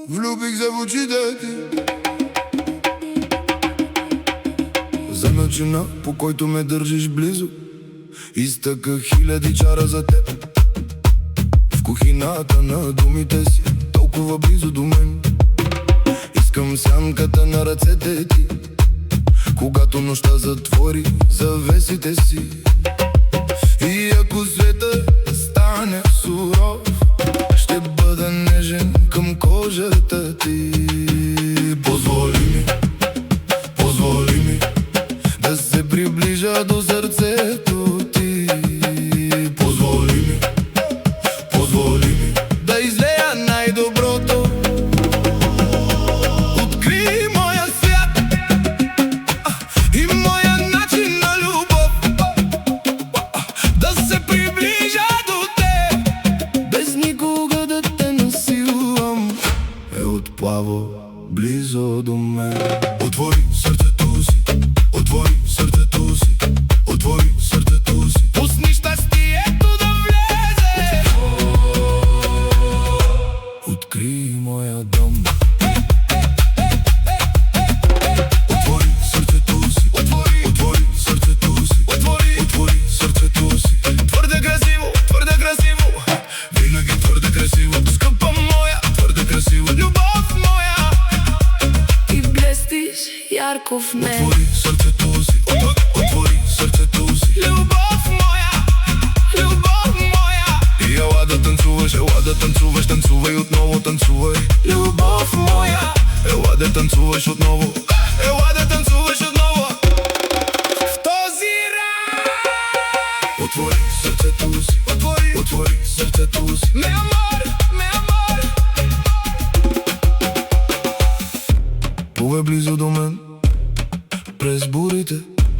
Влюбих се в очите ти за начина, по който ме държиш близо. Изтъках хиляди чара за теб в кухината на думите си, толкова близо до мен. Искам сянката на ръцете ти, когато нощта затвори завесите си. И ако света стане суров, ще бъда нежен към кожата ти. Позволи ми да се приближа до сърцето ти. Позволи ми да излея най-доброто. Открий моя свят и моя начин на любов, да се приближа до теб, без никога да те насилвам. Отплава близо до мен. Отвори сърцето си, отвори сърцето си, отвори сърцето си. Пусни щастието да влезе. Открий моя дом. Отвори сърцето си, отвори сърцето си, отвори сърцето си. Твърде красиво, винаги твърде красиво. Скъпа моя, твърде красива любов моя. И блестиш ярко в мен. Отвори сърцето си, отвори сърцето си. Любов моя. И ела да танцуваш, танцувай отново, танцувай. Любов моя. Ела да танцуваш отново, ела да танцуваш отново. В този рай. Отвори сърцето си, отвори сърцето си. Ме амор. Плувай близо до мен през бурите.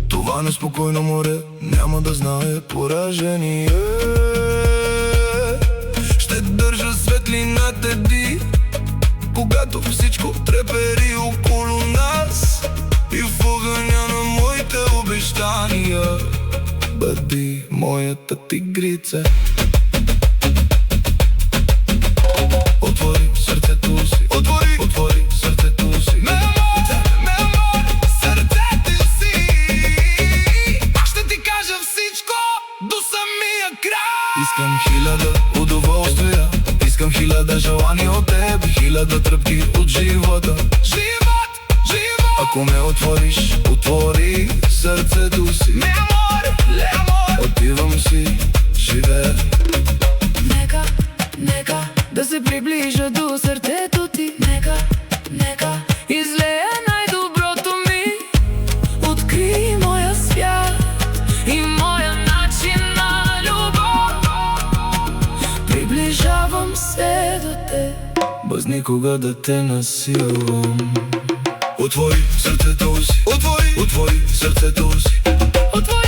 Това неспокойно море няма да знае поражение. Ще държа светлината ти, когато всичко трепери около нас. И в огъня на моите обещания бъди моята тигрица. Отвори сърцето си, отвори сърцето си. Ме амор, сърцето си. Ще ти кажа всичко до самия край. Искам 1000 удоволствия, искам 1000 желания от теб, 1000 тръпки от живота. Живот. Ако ме отвори сърцето си. Ме амор, отивам си, живея. Нека да се приближа до сърцето ти. Нека излея най-доброто ми. Открий моя свят и моя начин на любов. Приближавам се до те, без никога да те насилвам. Отвори сърцето си, отвори сърцето си. отвори